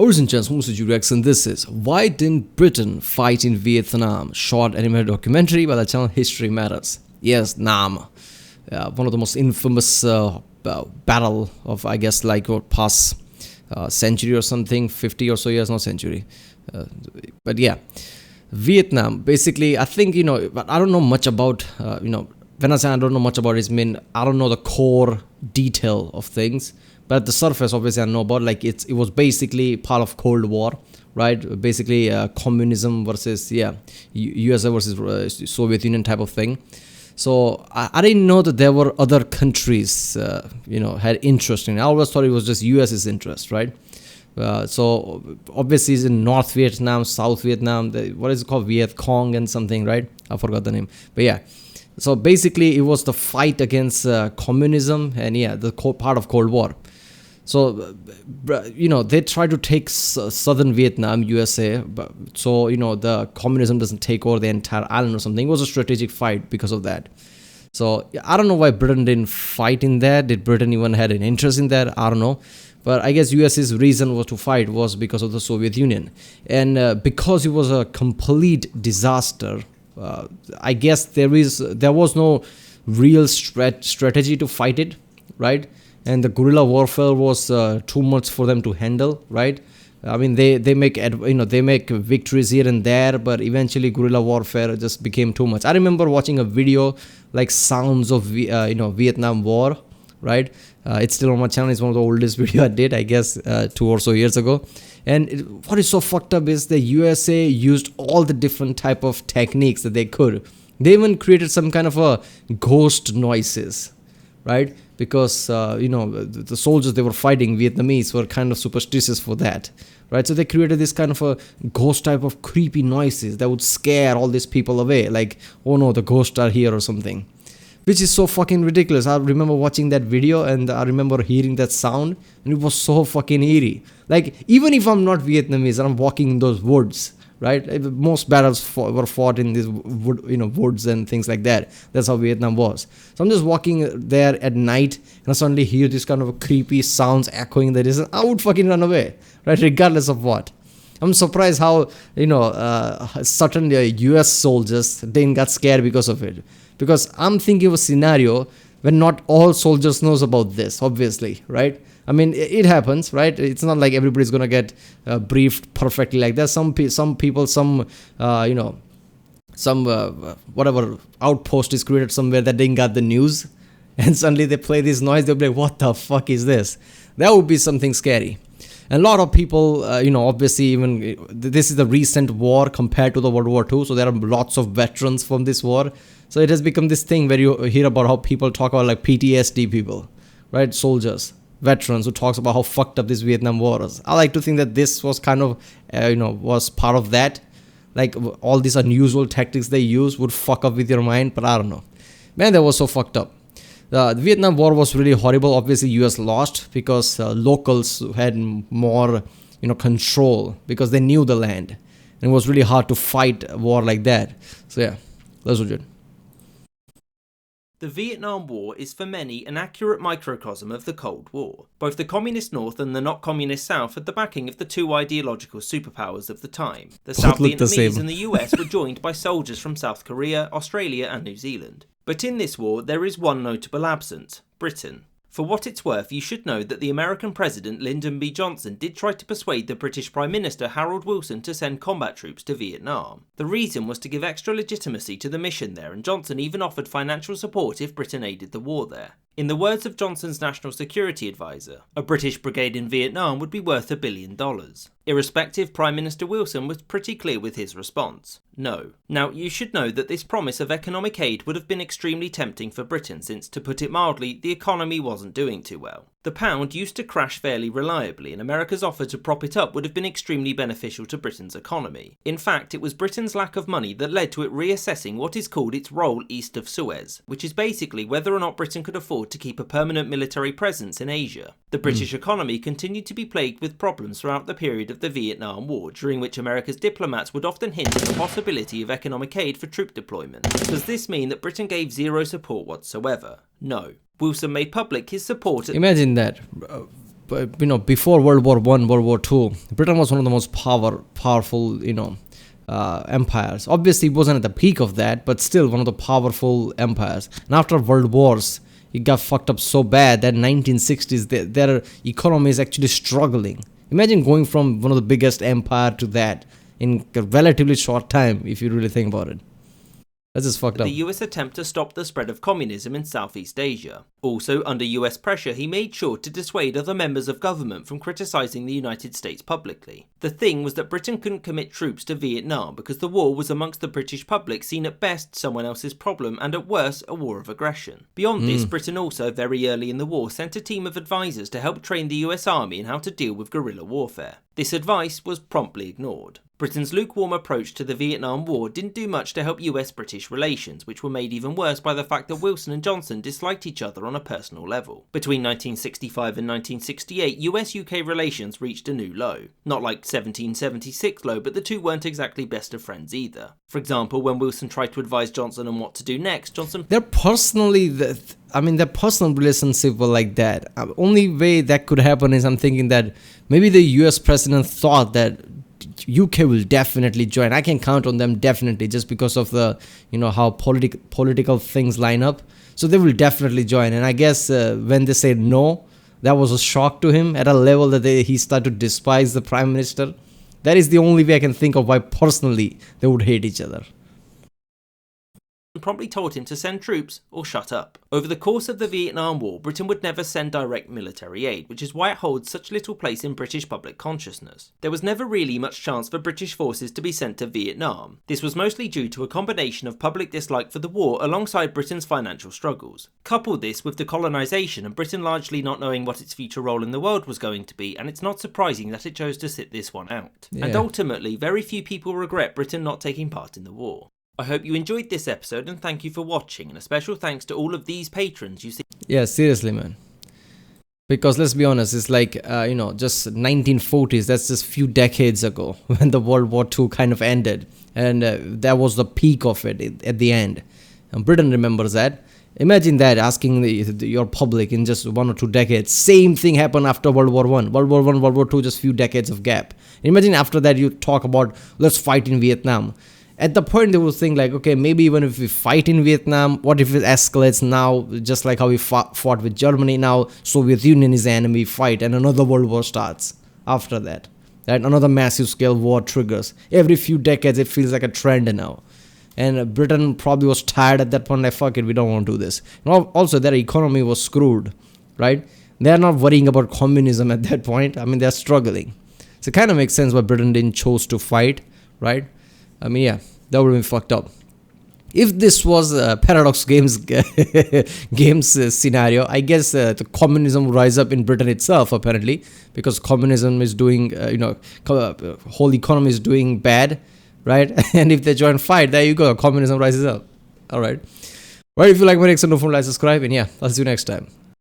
Origin Chance, Musuju Reaction. This is Why Didn't Britain Fight in Vietnam? Short animated documentary by the channel History Matters. Yes, Nam. One of the most infamous battle of, I guess, like what past century or something, 50 or so years, not century. But yeah, Vietnam. Basically, I think, but I don't know much about, when I say I don't know much about it, I mean, I don't know the core detail of things. But at the surface, obviously, I know about, like, it was basically part of Cold War, right? Basically, communism versus, USA versus Soviet Union type of thing. So I didn't know that there were other countries, had interest in it. I always thought it was just US's interest, right? So obviously it's in North Vietnam, South Vietnam, what is it called? Viet Cong and something, right? I forgot the name. But yeah. So basically it was the fight against communism and the part of Cold War. So, they try to take southern Vietnam, USA, so, the communism doesn't take over the entire island or something. It was a strategic fight because of that. So, I don't know why Britain didn't fight in that. Did Britain even had an interest in that? I don't know. But I guess US's reason was to fight was because of the Soviet Union. And because it was a complete disaster, I guess there was no real strategy to fight it, right? And the guerrilla warfare was too much for them to handle, right? I mean, they make victories here and there, but eventually guerrilla warfare just became too much. I remember watching a video like Sounds of Vietnam War, right? It's still on my channel. It's one of the oldest video I did, I guess, 2 or so years ago. And what is so fucked up is the USA used all the different type of techniques that they could. They even created some kind of a ghost noises, right? Because, the soldiers they were fighting, Vietnamese, were kind of superstitious for that, right? So they created this kind of a ghost type of creepy noises that would scare all these people away. Like, oh no, the ghosts are here or something. Which is so fucking ridiculous. I remember watching that video and I remember hearing that sound and it was so fucking eerie. Like, even if I'm not Vietnamese and I'm walking in those woods, right? Most battles were fought in these woods and things like that. That's how Vietnam was. So I'm just walking there at night and I suddenly hear this kind of creepy sounds echoing in the distance. I would fucking run away, right? Regardless of what. I'm surprised how, certain US soldiers didn't get scared because of it. Because I'm thinking of a scenario when not all soldiers knows about this, obviously, right? I mean, it happens, right? It's not like everybody's gonna get briefed perfectly like that. Some people, whatever outpost is created somewhere that didn't get the news, and suddenly they play this noise. They'll be like, "What the fuck is this?" That would be something scary. And a lot of people, obviously, even this is the recent war compared to the World War II, so there are lots of veterans from this war. So it has become this thing where you hear about how people talk about like PTSD people, right? Soldiers, veterans who talks about how fucked up this Vietnam war is. I like to think that this was kind of, was part of that. Like all these unusual tactics they use would fuck up with your mind, but I don't know. Man, that was so fucked up. The Vietnam War was really horrible. Obviously, US lost because locals had more, control because they knew the land. And it was really hard to fight a war like that. So yeah, that's what it. The Vietnam War is for many an accurate microcosm of the Cold War. Both the Communist North and the not Communist South had the backing of the two ideological superpowers of the time. The South Vietnamese and the US were joined by soldiers from South Korea, Australia and New Zealand. But in this war there is one notable absence: Britain. For what it's worth, you should know that the American President Lyndon B. Johnson did try to persuade the British Prime Minister Harold Wilson to send combat troops to Vietnam. The reason was to give extra legitimacy to the mission there, and Johnson even offered financial support if Britain aided the war there. In the words of Johnson's National Security Advisor, a British brigade in Vietnam would be worth $1 billion. Irrespective, Prime Minister Wilson was pretty clear with his response: no. Now, you should know that this promise of economic aid would have been extremely tempting for Britain since, to put it mildly, the economy wasn't doing too well. The pound used to crash fairly reliably, and America's offer to prop it up would have been extremely beneficial to Britain's economy. In fact, it was Britain's lack of money that led to it reassessing what is called its role east of Suez, which is basically whether or not Britain could afford to keep a permanent military presence in Asia. The British economy continued to be plagued with problems throughout the period of the Vietnam War, during which America's diplomats would often hint at the possibility of economic aid for troop deployment. Does this mean that Britain gave zero support whatsoever? No. Wilson made public his support. Imagine that. before World War One, World War Two, Britain was one of the most powerful, empires. Obviously, it wasn't at the peak of that, but still one of the powerful empires. And after World Wars, it got fucked up so bad that 1960s, their economy is actually struggling. Imagine going from one of the biggest empire to that in a relatively short time, if you really think about it. That's just fucked up. The US attempt to stop the spread of communism in Southeast Asia. Also, under US pressure, he made sure to dissuade other members of government from criticising the United States publicly. The thing was that Britain couldn't commit troops to Vietnam because the war was amongst the British public seen at best someone else's problem and at worst a war of aggression. Beyond this, Britain also very early in the war sent a team of advisors to help train the US Army in how to deal with guerrilla warfare. This advice was promptly ignored. Britain's lukewarm approach to the Vietnam War didn't do much to help US-British relations, which were made even worse by the fact that Wilson and Johnson disliked each other on a personal level. Between 1965 and 1968, US-UK relations reached a new low. Not like 1776 low, but the two weren't exactly best of friends either. For example, when Wilson tried to advise Johnson on what to do next, Johnson... their personal relationship were like that. Only way that could happen is I'm thinking that maybe the US president thought that UK will definitely join. I can count on them definitely just because of the, how political things line up. So they will definitely join. And I guess when they said no, that was a shock to him at a level that he started to despise the prime minister. That is the only way I can think of why personally they would hate each other. Promptly told him to send troops or shut up. Over the course of the Vietnam War, Britain would never send direct military aid, which is why it holds such little place in British public consciousness. There was never really much chance for British forces to be sent to Vietnam. This was mostly due to a combination of public dislike for the war alongside Britain's financial struggles. Couple this with the colonisation and Britain largely not knowing what its future role in the world was going to be, and it's not surprising that it chose to sit this one out. Yeah. And ultimately, very few people regret Britain not taking part in the war. I hope you enjoyed this episode and thank you for watching, and a special thanks to all of these patrons you see. Yeah, seriously, man. Because let's be honest, it's like, just 1940s, that's just few decades ago when the World War II kind of ended. And that was the peak of it at the end. And Britain remembers that. Imagine that, asking your public in just 1 or 2 decades. Same thing happened after World War I. World War I, World War II, just few decades of gap. Imagine after that you talk about, let's fight in Vietnam. At the point they will think like, okay, maybe even if we fight in Vietnam, what if it escalates now, just like how we fought with Germany now, Soviet Union is the enemy, fight, and another world war starts after that. Right? Another massive scale war triggers. Every few decades it feels like a trend now. And Britain probably was tired at that point, like, fuck it, we don't want to do this. And also their economy was screwed, right? They're not worrying about communism at that point. I mean, they're struggling. So it kind of makes sense why Britain didn't choose to fight, right? I mean, yeah, that would have been fucked up. If this was a Paradox Games scenario, I guess the communism would rise up in Britain itself, apparently, because communism is doing, whole economy is doing bad, right? And if they join fight, there you go, communism rises up. All right. Well, if you like my reaction, don't forget to like, subscribe, and yeah, I'll see you next time.